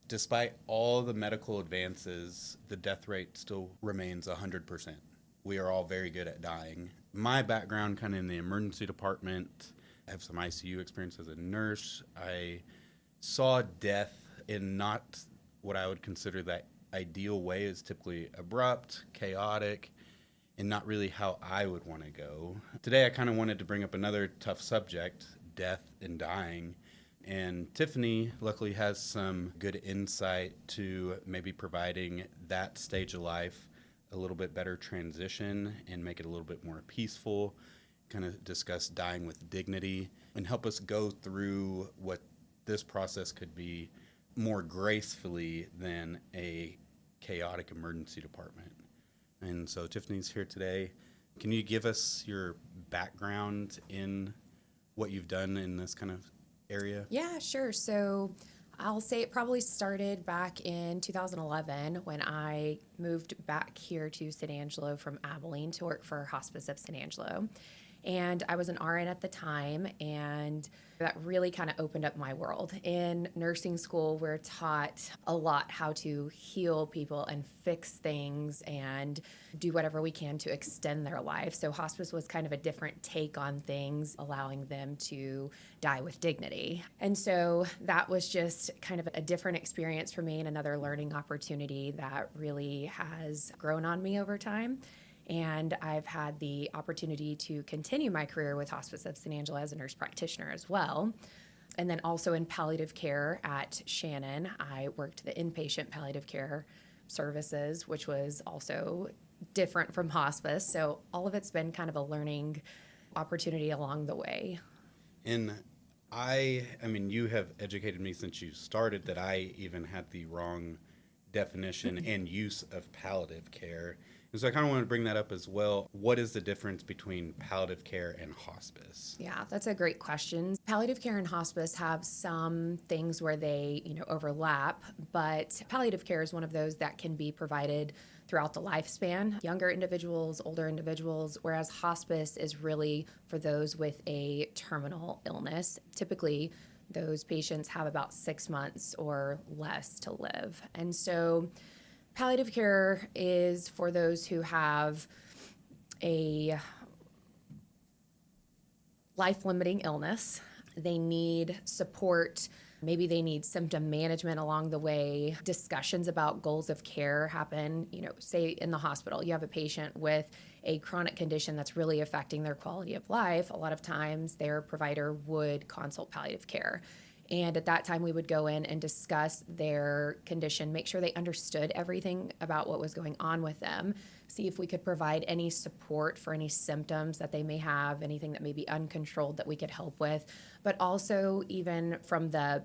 Despite all the medical advances, the death rate still remains 100%. We are all very good at dying. My background kind of in the emergency department, I have some ICU experience as a nurse. I saw death in not what I would consider that ideal way. Is typically abrupt, chaotic, and not really how I would want to go. Today I kind of wanted to bring up another tough subject, death and dying. And Tiffany luckily has some good insight to maybe providing that stage of life a little bit better transition and make it a little bit more peaceful, kind of discuss dying with dignity, and help us go through what this process could be more gracefully than a chaotic emergency department. And so Tiffany's here today. Can you give us your background in what you've done in this kind of area? Yeah, sure. So I'll say it probably started back in 2011 when I moved back here to San Angelo from Abilene to work for Hospice of San Angelo. And I was an RN at the time, and that really kind of opened up my world. In nursing school, we're taught a lot how to heal people and fix things and do whatever we can to extend their life. So hospice was kind of a different take on things, allowing them to die with dignity. And so that was just kind of a different experience for me and another learning opportunity that really has grown on me over time. And I've had the opportunity to continue my career with Hospice of San Angelo as a nurse practitioner as well. And then also in palliative care at Shannon, I worked the inpatient palliative care services, which was also different from hospice. So all of it's been kind of a learning opportunity along the way. And I mean, you have educated me since you started that I even had the wrong definition and use of palliative care. And so I kind of want to bring that up as well. What is the difference between palliative care and hospice? Yeah, that's a great question. Palliative care and hospice have some things where they, overlap, but palliative care is one of those that can be provided throughout the lifespan, younger individuals, older individuals, whereas hospice is really for those with a terminal illness. Typically, those patients have about 6 months or less to live. And so palliative care is for those who have a life-limiting illness. They need support. Maybe they need symptom management along the way. Discussions about goals of care happen. Say in the hospital, you have a patient with a chronic condition that's really affecting their quality of life. A lot of times their provider would consult palliative care. And at that time, we would go in and discuss their condition, make sure they understood everything about what was going on with them, see if we could provide any support for any symptoms that they may have, anything that may be uncontrolled that we could help with. But also, even from the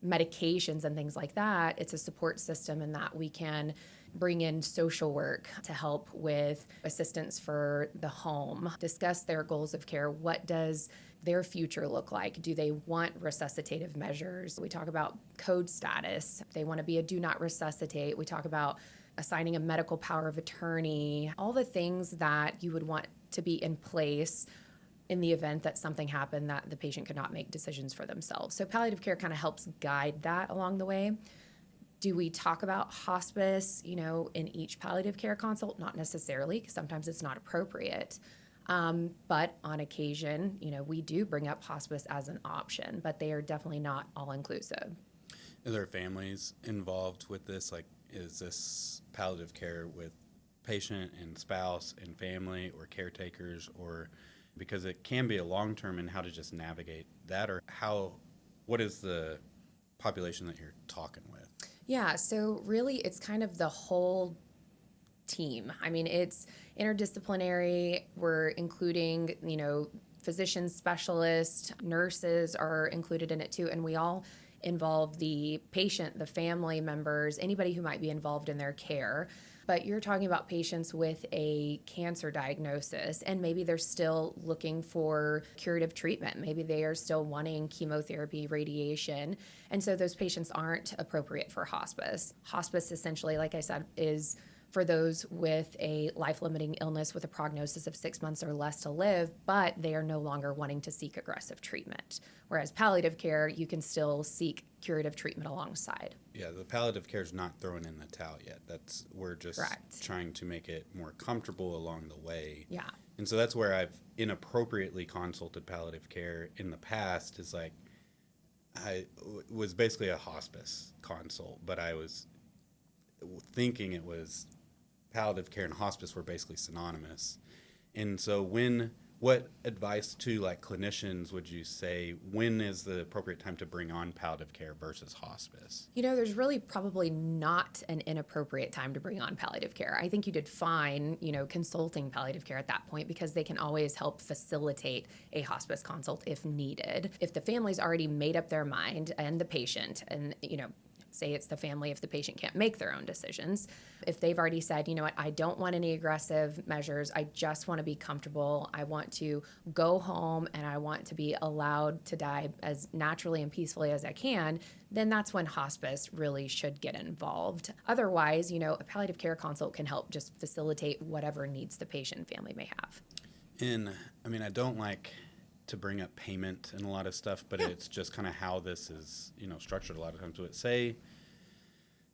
medications and things like that, it's a support system in that we can bring in social work to help with assistance for the home, discuss their goals of care. What does their future look like? Do they want resuscitative measures? We talk about code status. They want to be a do not resuscitate. We talk about assigning a medical power of attorney, all the things that you would want to be in place in the event that something happened that the patient could not make decisions for themselves. So palliative care kind of helps guide that along the way. Do we talk about hospice, in each palliative care consult? Not necessarily, because sometimes it's not appropriate. But on occasion, we do bring up hospice as an option, but they are definitely not all-inclusive. Are there families involved with this? Like, is this palliative care with patient and spouse and family or caretakers, or because it can be a long-term, and how to just navigate that, or what is the population that you're talking with? Yeah, so really it's kind of the whole team. I mean, it's interdisciplinary. We're including, physicians, specialists, nurses are included in it too, and we all involve the patient, the family members, anybody who might be involved in their care. But you're talking about patients with a cancer diagnosis, and maybe they're still looking for curative treatment. Maybe they are still wanting chemotherapy, radiation, and so those patients aren't appropriate for hospice. Hospice, essentially, like I said, is for those with a life-limiting illness with a prognosis of 6 months or less to live, but they are no longer wanting to seek aggressive treatment. Whereas palliative care, you can still seek curative treatment alongside. Yeah, the palliative care is not throwing in the towel yet. We're just Correct. trying to make it more comfortable along the way. Yeah. And so that's where I've inappropriately consulted palliative care in the past. Is like was basically a hospice consult, but I was thinking it was palliative care and hospice were basically synonymous. And so what advice to like clinicians would you say, when is the appropriate time to bring on palliative care versus hospice? There's really probably not an inappropriate time to bring on palliative care. I think you did fine, consulting palliative care at that point, because they can always help facilitate a hospice consult if needed. If the family's already made up their mind, and the patient, and, say it's the family if the patient can't make their own decisions. If they've already said, you know what, I don't want any aggressive measures, I just want to be comfortable, I want to go home and I want to be allowed to die as naturally and peacefully as I can, then that's when hospice really should get involved. Otherwise, a palliative care consult can help just facilitate whatever needs the patient and family may have. And I don't like to bring up payment and a lot of stuff, but it's just kind of how this is, structured a lot of times. So say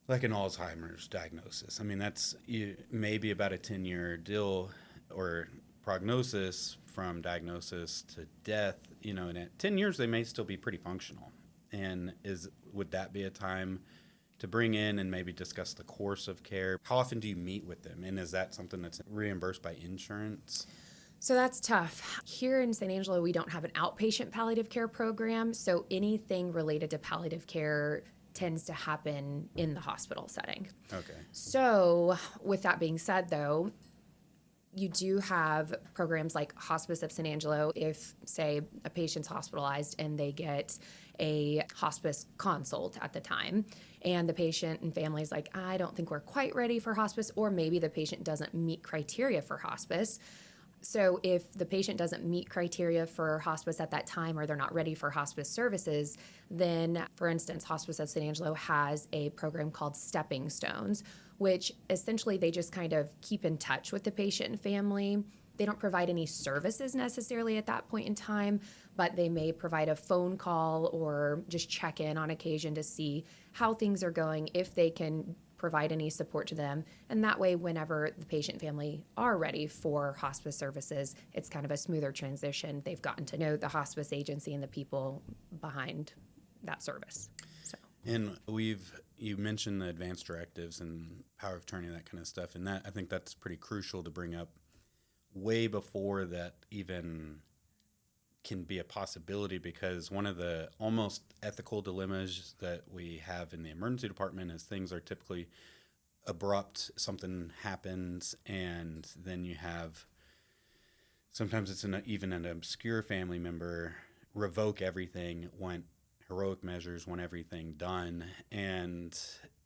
like an Alzheimer's diagnosis. That's maybe about a 10-year deal or prognosis from diagnosis to death, and at 10 years, they may still be pretty functional. And would that be a time to bring in and maybe discuss the course of care? How often do you meet with them? And is that something that's reimbursed by insurance? So that's tough. Here in San Angelo, we don't have an outpatient palliative care program, so anything related to palliative care tends to happen in the hospital setting. Okay. So with that being said, though, you do have programs like Hospice of San Angelo. If, say, a patient's hospitalized and they get a hospice consult at the time, and the patient and family is like, I don't think we're quite ready for hospice, or maybe the patient doesn't meet criteria for hospice. So if the patient doesn't meet criteria for hospice at that time, or they're not ready for hospice services, then, for instance, Hospice of San Angelo has a program called Stepping Stones, which essentially they just kind of keep in touch with the patient and family. They don't provide any services necessarily at that point in time, but they may provide a phone call or just check in on occasion to see how things are going, if they can provide any support to them. And that way, whenever the patient and family are ready for hospice services, it's kind of a smoother transition. They've gotten to know the hospice agency and the people behind that service. So. And you mentioned the advanced directives and power of attorney, that kind of stuff. And I think that's pretty crucial to bring up way before that even can be a possibility, because one of the almost ethical dilemmas that we have in the emergency department is things are typically abrupt. Something happens, and then you have, sometimes it's even an obscure family member, revoke everything, want heroic measures, want everything done. And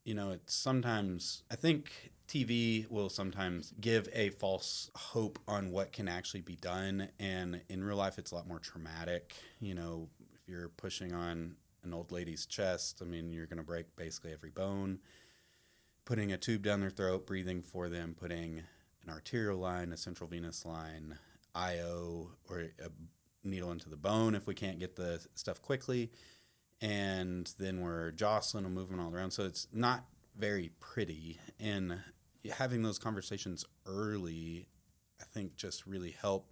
it's sometimes, I think TV will sometimes give a false hope on what can actually be done. And in real life, it's a lot more traumatic. If you're pushing on an old lady's chest, you're going to break basically every bone. Putting a tube down their throat, breathing for them, putting an arterial line, a central venous line, IO, or a needle into the bone if we can't get the stuff quickly. And then we're jostling and moving all around. So it's not very pretty. And having those conversations early, I think, just really help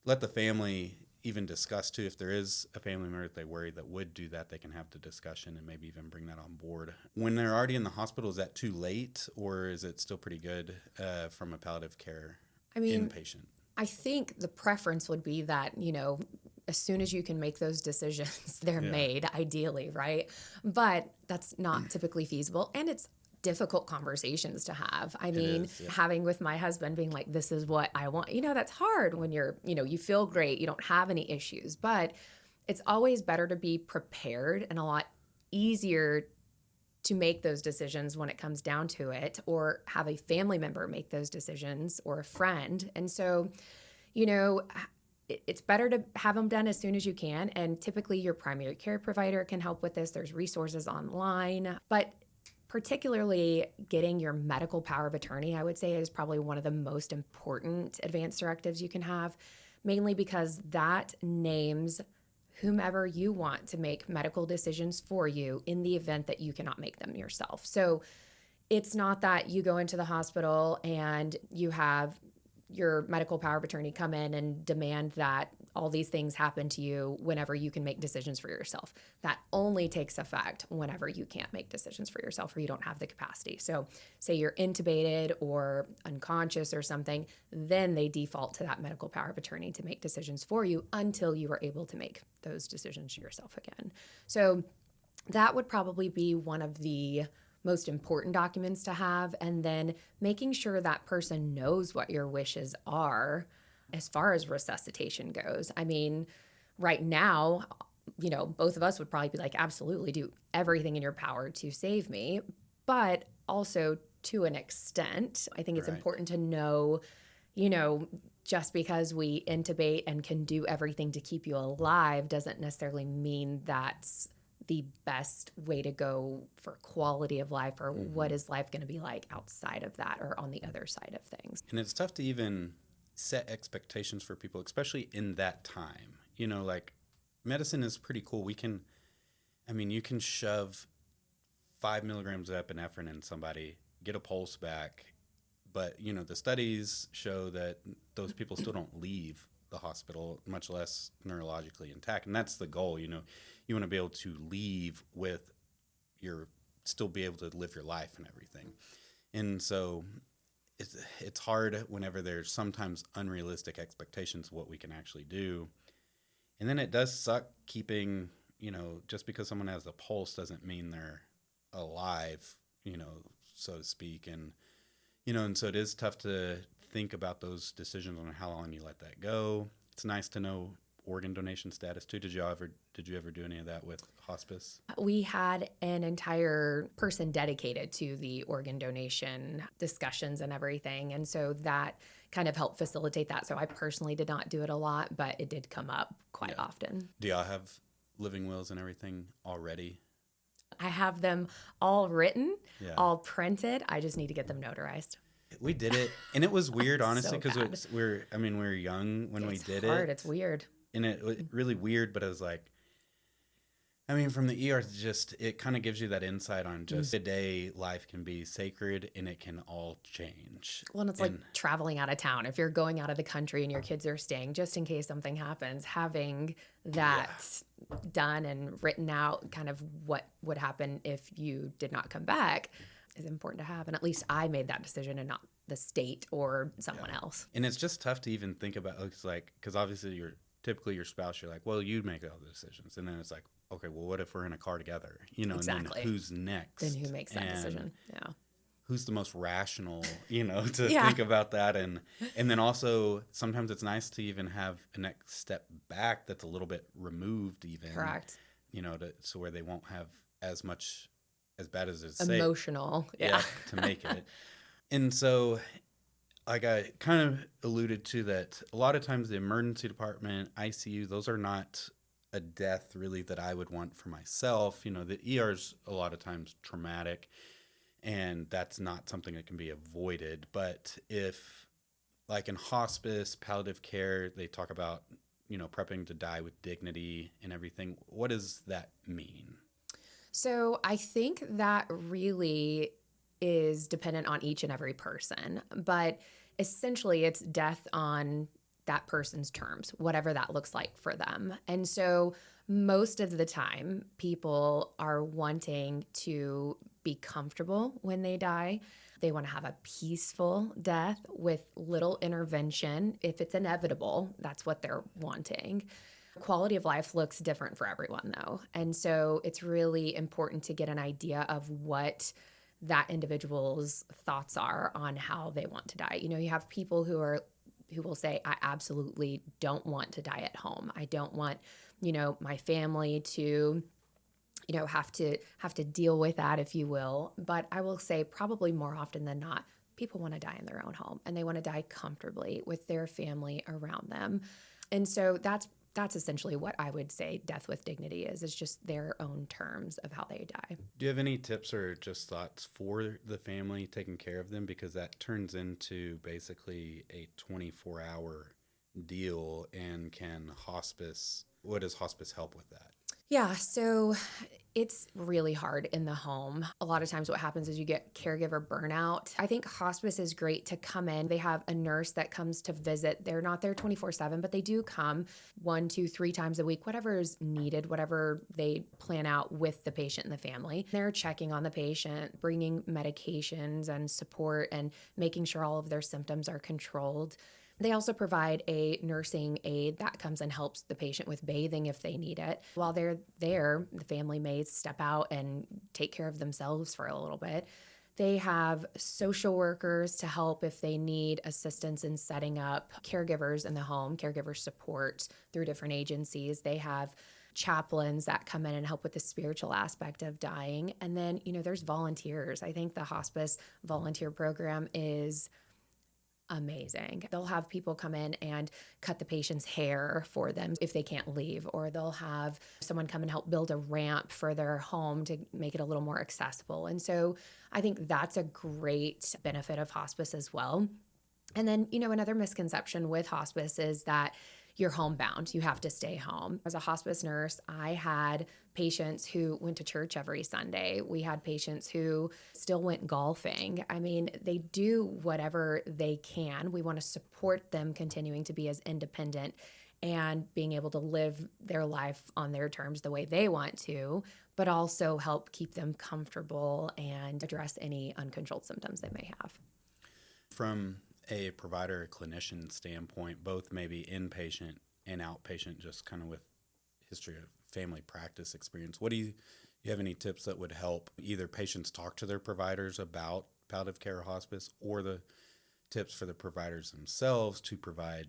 let the family even discuss too. If there is a family member that they worry that would do that, they can have the discussion and maybe even bring that on board. When they're already in the hospital, is that too late, or is it still pretty good from a palliative care inpatient? I think the preference would be that, as soon as you can make those decisions, they're made, ideally, right? But that's not typically feasible, and it's difficult conversations to have. Having with my husband being like, this is what I want, that's hard when you feel great, you don't have any issues, but it's always better to be prepared and a lot easier to make those decisions when it comes down to it, or have a family member make those decisions, or a friend. And so, it's better to have them done as soon as you can. And typically your primary care provider can help with this. There's resources online, but particularly getting your medical power of attorney, I would say, is probably one of the most important advance directives you can have, mainly because that names whomever you want to make medical decisions for you in the event that you cannot make them yourself. So it's not that you go into the hospital and you have your medical power of attorney come in and demand that all these things happen to you whenever you can make decisions for yourself. That only takes effect whenever you can't make decisions for yourself or you don't have the capacity. So say you're intubated or unconscious or something, then they default to that medical power of attorney to make decisions for you until you are able to make those decisions yourself again. So that would probably be one of the most important documents to have. And then making sure that person knows what your wishes are as far as resuscitation goes. I mean, right now, both of us would probably be like, absolutely do everything in your power to save me. But also to an extent, I think it's important to know, just because we intubate and can do everything to keep you alive doesn't necessarily mean that's the best way to go for quality of life or what is life going to be like outside of that or on the other side of things. And it's tough to even set expectations for people, especially in that time. Like medicine is pretty cool. You can shove 5 milligrams of epinephrine in somebody, get a pulse back, but the studies show that those people still don't leave the hospital, much less neurologically intact. And that's the goal. You want to be able to leave with still be able to live your life and everything. And so it's hard whenever there's sometimes unrealistic expectations of what we can actually do. And then it does suck keeping, just because someone has a pulse doesn't mean they're alive, so to speak. And so it is tough to think about those decisions on how long you let that go. It's nice to know organ donation status too. Did you ever do any of that with hospice? We had an entire person dedicated to the organ donation discussions and everything. And so that kind of helped facilitate that. So I personally did not do it a lot, but it did come up quite often. Do y'all have living wills and everything already? I have them all written, all printed. I just need to get them notarized. We did it, and it was weird, honestly, because we were young when we did it. It's weird. And it was really weird, but it was like, from the ER, it kind of gives you that insight on just today life can be sacred and it can all change. Well, and it's like traveling out of town. If you're going out of the country and your kids are staying, just in case something happens, having that done and written out, kind of what would happen if you did not come back, is important to have. And at least I made that decision and not the state or someone else. And it's just tough to even think about. It's like, because obviously typically your spouse, you're like, well, you make all the decisions. And then it's like, okay, well, what if we're in a car together? Exactly. And then who's next? Then who makes that decision? Yeah. Who's the most rational, to think about that. And then also sometimes it's nice to even have a next step back that's a little bit removed even. Correct. So where they won't have as much, as bad as it's emotional. To make it. And so, like I kind of alluded to that, a lot of times the emergency department, ICU, those are not a death really that I would want for myself. The ER's a lot of times traumatic, and that's not something that can be avoided. But if, like in hospice, palliative care, they talk about, prepping to die with dignity and everything. What does that mean? So I think that really is dependent on each and every person, but essentially it's death on that person's terms, whatever that looks like for them. And so most of the time people are wanting to be comfortable when they die. They want to have a peaceful death with little intervention. If it's inevitable, that's what they're wanting. Quality of life looks different for everyone though. And so it's really important to get an idea of what that individual's thoughts are on how they want to die. You have people who will say, I absolutely don't want to die at home. I don't want, my family to, have to deal with that, if you will. But I will say probably more often than not, people want to die in their own home and they want to die comfortably with their family around them. And so that's that's essentially what I would say death with dignity is just their own terms of how they die. Do you have any tips or just thoughts for the family taking care of them? Because that turns into basically a 24-hour deal. And what does hospice help with that? Yeah, so it's really hard in the home. A lot of times, what happens is you get caregiver burnout. I think hospice is great to come in. They have a nurse that comes to visit. They're not there 24/7, but they do come 1, 2, 3 times a week, whatever is needed, whatever they plan out with the patient and the family. They're checking on the patient, bringing medications and support, and making sure all of their symptoms are controlled. They also provide a nursing aide that comes and helps the patient with bathing if they need it. While they're there, the family may step out and take care of themselves for a little bit. They have social workers to help if they need assistance in setting up caregivers in the home, caregiver support through different agencies. They have chaplains that come in and help with the spiritual aspect of dying. And then, there's volunteers. I think the hospice volunteer program is amazing. They'll have people come in and cut the patient's hair for them if they can't leave, or they'll have someone come and help build a ramp for their home to make it a little more accessible. And so I think that's a great benefit of hospice as well. And then, another misconception with hospice is that you're homebound. You have to stay home. As a hospice nurse, I had patients who went to church every Sunday. We had patients who still went golfing. I mean, they do whatever they can. We want to support them continuing to be as independent and being able to live their life on their terms the way they want to, but also help keep them comfortable and address any uncontrolled symptoms they may have. From a provider clinician standpoint, both maybe inpatient and outpatient, just kind of with history of family practice experience, what do you have any tips that would help either patients talk to their providers about palliative care or hospice, or the tips for the providers themselves to provide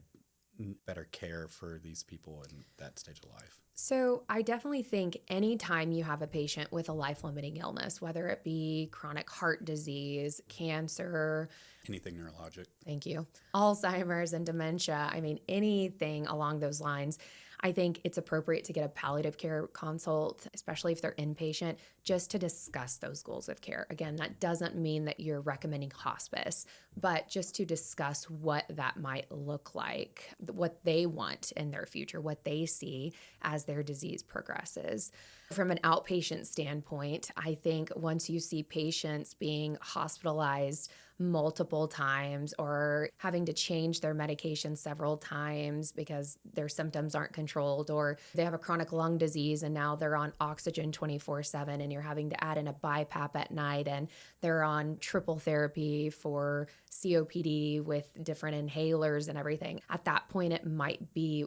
better care for these people in that stage of life? So I definitely think anytime you have a patient with a life-limiting illness, whether it be chronic heart disease, cancer, Anything neurologic? thank you, Alzheimer's and dementia, I mean, anything along those lines, I think it's appropriate to get a palliative care consult, especially if they're inpatient, just to discuss those goals of care. Again, that doesn't mean that you're recommending hospice, but just to discuss what that might look like, what they want in their future, what they see as their disease progresses. From an outpatient standpoint, I think once you see patients being hospitalized multiple times or having to change their medication several times because their symptoms aren't controlled, or they have a chronic lung disease and now they're on oxygen 24/7 and you're having to add in a BiPAP at night, and they're on triple therapy for COPD with different inhalers and everything. At that point, it might be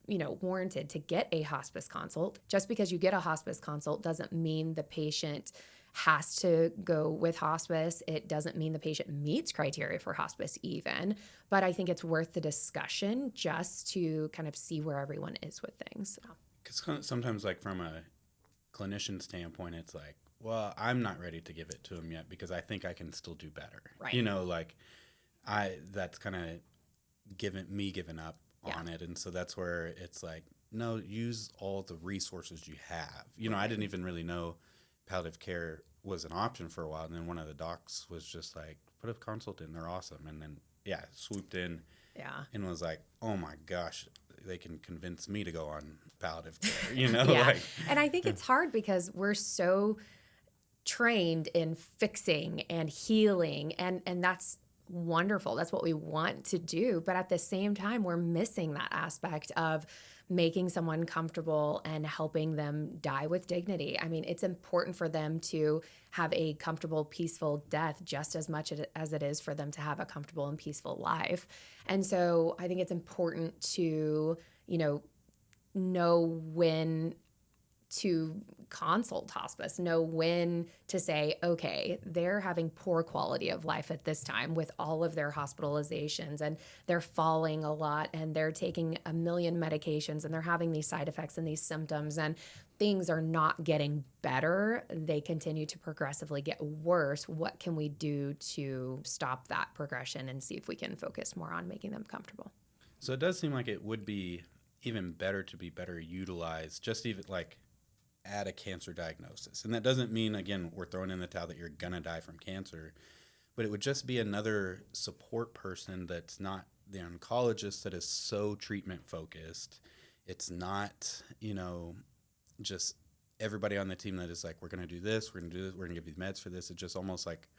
warranted to get a hospice consult. Just because you get a hospice consult doesn't mean the patient has to go with hospice. It doesn't mean the patient meets criteria for hospice even, but I think it's worth the discussion just to kind of see where everyone is with things. Because sometimes, like from a clinician standpoint, it's like, well, I'm not ready to give it to him yet because I think I can still do better. Right. That's kind of giving up on it. And so that's where it's like, no, use all the resources you have. I didn't even really know palliative care was an option for a while. And then one of the docs was just like, put a consult in, they're awesome. And then, swooped in and was like, oh my gosh, they can convince me to go on palliative care, Yeah. And I think it's hard because we're so trained in fixing and healing, and that's wonderful. That's what we want to do. But at the same time, we're missing that aspect of making someone comfortable and helping them die with dignity. I mean, it's important for them to have a comfortable, peaceful death just as much as it is for them to have a comfortable and peaceful life. And so I think it's important to, know when to consult hospice, know when to say, okay, they're having poor quality of life at this time with all of their hospitalizations, and they're falling a lot, and they're taking a million medications, and they're having these side effects and these symptoms, and things are not getting better. They continue to progressively get worse. What can we do to stop that progression and see if we can focus more on making them comfortable? So it does seem like it would be even better to be better utilized, just even like at a cancer diagnosis. And that doesn't mean, again, we're throwing in the towel that you're going to die from cancer, but it would just be another support person that's not the oncologist that is so treatment focused. It's not, just everybody on the team that is like, we're going to do this, we're going to do this, we're going to give you meds for this. It's just almost like,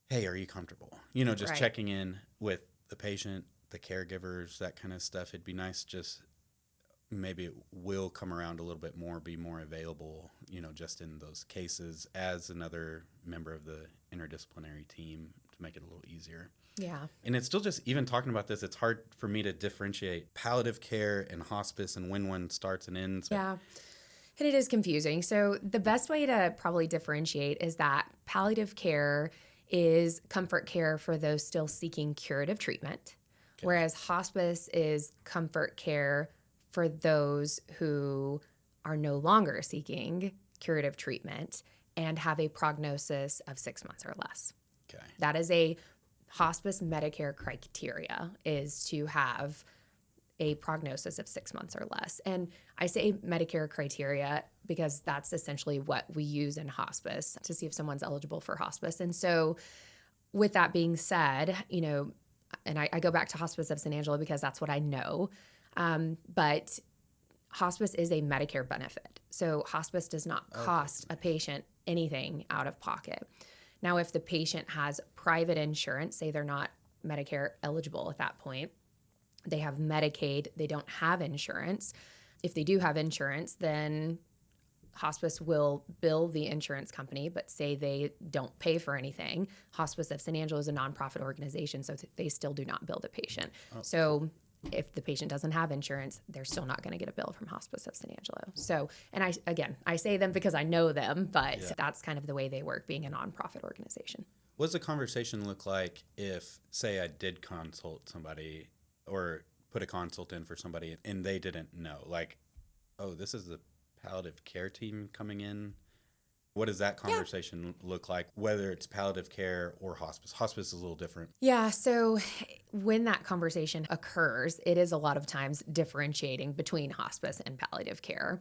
hey, are you comfortable? Just Right. checking in with the patient, the caregivers, that kind of stuff. It'd be nice just maybe it will come around a little bit more, be more available, just in those cases as another member of the interdisciplinary team to make it a little easier. Yeah. And it's still just, even talking about this, it's hard for me to differentiate palliative care and hospice and when one starts and ends. Yeah. And it is confusing. So, the best way to probably differentiate is that palliative care is comfort care for those still seeking curative treatment, whereas hospice is comfort care for those who are no longer seeking curative treatment and have a prognosis of 6 months or less. Okay. That is a hospice Medicare criteria, is to have a prognosis of 6 months or less. And I say Medicare criteria because that's essentially what we use in hospice to see if someone's eligible for hospice. And so, with that being said, and I go back to Hospice of San Angelo because that's what I know. But hospice is a Medicare benefit. So, hospice does not cost a patient anything out of pocket. Now, if the patient has private insurance, say they're not Medicare eligible at that point, they have Medicaid, they don't have insurance. If they do have insurance, then hospice will bill the insurance company, but say they don't pay for anything. Hospice of San Angelo is a nonprofit organization, so they still do not bill the patient. So if the patient doesn't have insurance, they're still not going to get a bill from Hospice of San Angelo. So, and I say them because I know them, but that's kind of the way they work, being a nonprofit organization. What does the conversation look like if, say, I did consult somebody or put a consult in for somebody and they didn't know? Like, oh, this is the palliative care team coming in. What does that conversation look like, whether it's palliative care or hospice? Hospice is a little different. Yeah, so when that conversation occurs, it is a lot of times differentiating between hospice and palliative care.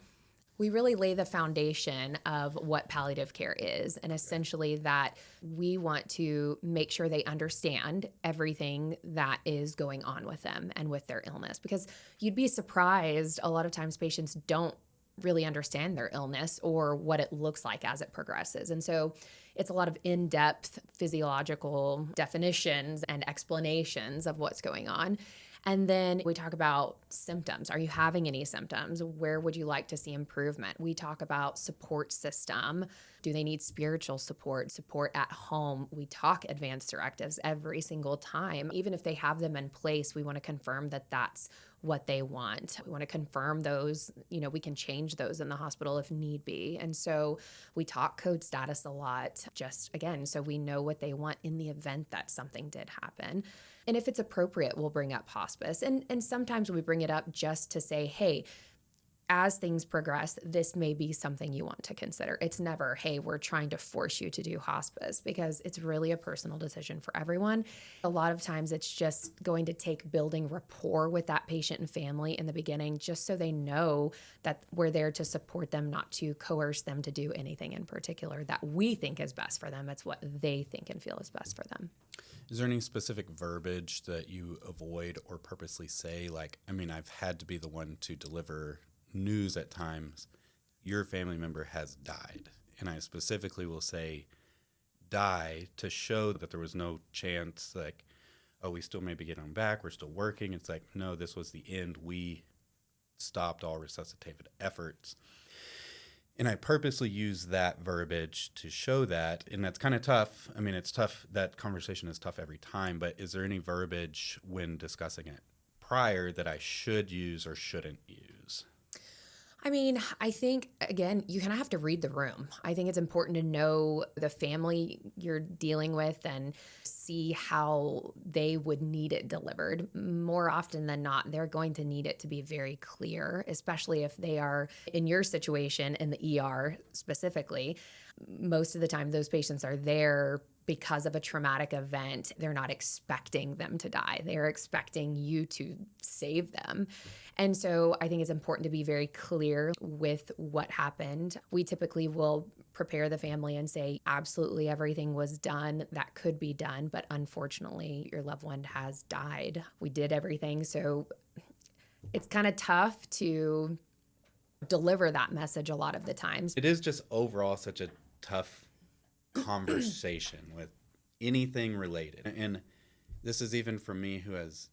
We really lay the foundation of what palliative care is, and essentially that we want to make sure they understand everything that is going on with them and with their illness, because you'd be surprised a lot of times patients don't really understand their illness or what it looks like as it progresses. And so it's a lot of in-depth physiological definitions and explanations of what's going on. And then we talk about symptoms. Are you having any symptoms? Where would you like to see improvement? We talk about support system. Do they need spiritual support, support at home? We talk advanced directives every single time. Even if they have them in place, we want to confirm that that's what they want. We want to confirm those, we can change those in the hospital if need be. And so we talk code status a lot, just again, so we know what they want in the event that something did happen. And if it's appropriate, we'll bring up hospice. And sometimes we bring it up just to say, hey, as things progress, this may be something you want to consider. It's never, hey, we're trying to force you to do hospice, because it's really a personal decision for everyone. A lot of times it's just going to take building rapport with that patient and family in the beginning, just so they know that we're there to support them, not to coerce them to do anything in particular that we think is best for them. It's what they think and feel is best for them. Is there any specific verbiage that you avoid or purposely say? Like, I've had to be the one to deliver news at times, your family member has died. And I specifically will say die to show that there was no chance, like, oh, we still may be getting back, we're still working. It's like, no, this was the end. We stopped all resuscitative efforts. And I purposely use that verbiage to show that. And that's kind of tough. It's tough. That conversation is tough every time. But is there any verbiage when discussing it prior that I should use or shouldn't use? I think, again, you kind of have to read the room. I think it's important to know the family you're dealing with and see how they would need it delivered. More often than not, they're going to need it to be very clear, especially if they are in your situation in the ER specifically. Most of the time, those patients are there because of a traumatic event, they're not expecting them to die. They're expecting you to save them. And so I think it's important to be very clear with what happened. We typically will prepare the family and say, absolutely everything was done that could be done, but unfortunately your loved one has died. We did everything. So it's kind of tough to deliver that message a lot of the times. It is just overall such a tough conversation with anything related. And this is even for me who has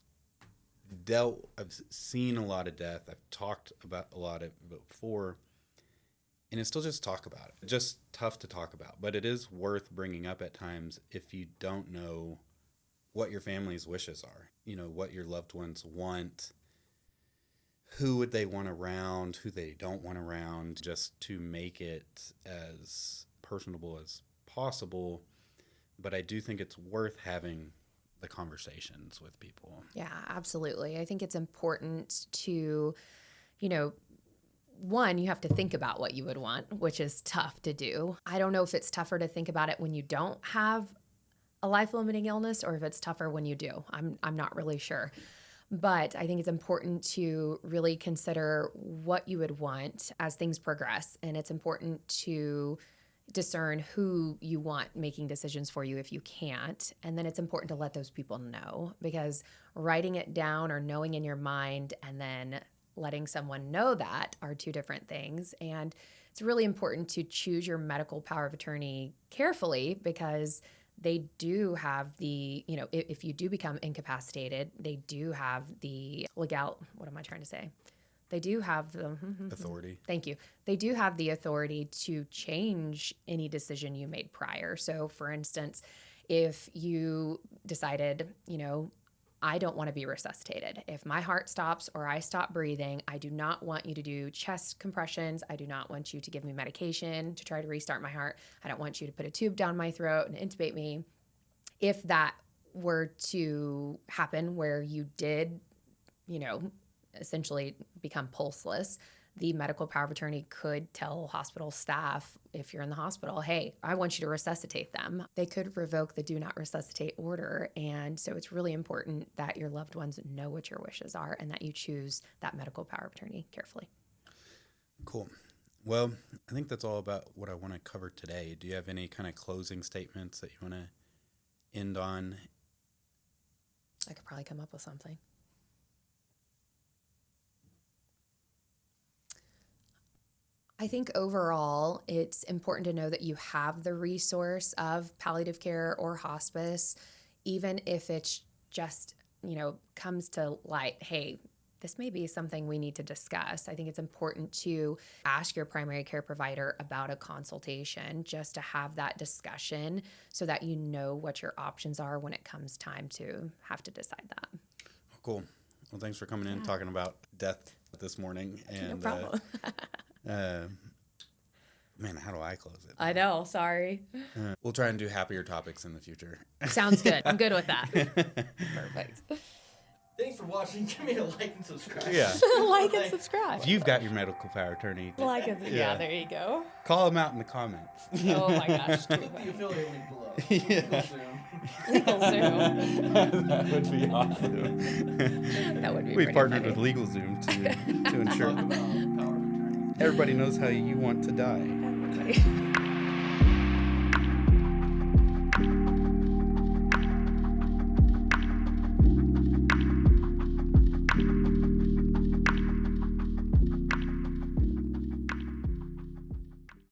I've seen a lot of death. I've talked about a lot of it before, and it's still just talk about it. Just tough to talk about, but it is worth bringing up at times if you don't know what your family's wishes are, what your loved ones want, who would they want around, who they don't want around, just to make it as personable as possible. But I do think it's worth having the conversations with people. Yeah, absolutely. I think it's important to, one, you have to think about what you would want, which is tough to do. I don't know if it's tougher to think about it when you don't have a life-limiting illness or if it's tougher when you do. I'm not really sure. But I think it's important to really consider what you would want as things progress. And it's important to discern who you want making decisions for you if you can't. And then it's important to let those people know, because writing it down or knowing in your mind and then letting someone know that are two different things. And it's really important to choose your medical power of attorney carefully, because they do have the, if you do become incapacitated, they do have the They do have the Authority. Thank you. They do have the authority to change any decision you made prior. So for instance, if you decided, I don't want to be resuscitated. If my heart stops or I stop breathing, I do not want you to do chest compressions. I do not want you to give me medication to try to restart my heart. I don't want you to put a tube down my throat and intubate me. If that were to happen where you did, essentially become pulseless, the medical power of attorney could tell hospital staff, if you're in the hospital, hey, I want you to resuscitate them. They could revoke the do not resuscitate order. And so it's really important that your loved ones know what your wishes are and that you choose that medical power of attorney carefully. Cool. Well, I think that's all about what I want to cover today. Do you have any kind of closing statements that you want to end on? I could probably come up with something. I think overall, it's important to know that you have the resource of palliative care or hospice, even if it's just, comes to light, hey, this may be something we need to discuss. I think it's important to ask your primary care provider about a consultation, just to have that discussion so that you know what your options are when it comes time to have to decide that. Cool. Well, thanks for coming in, talking about death this morning. And, no problem. Man, how do I close it? I know, sorry. We'll try and do happier topics in the future. Sounds good. I'm good with that. Perfect. Thanks for watching. Give me a like and subscribe. Yeah. Like and subscribe. If you've got your medical power attorney, Like and yeah, there you go. call them out in the comments. Oh my gosh. Click the affiliate link below. Yeah. Legal soon. LegalZoom. That would be awesome. That would be We've pretty partnered funny. with LegalZoom to ensure Talk about power of attorney. everybody knows how you want to die. Okay.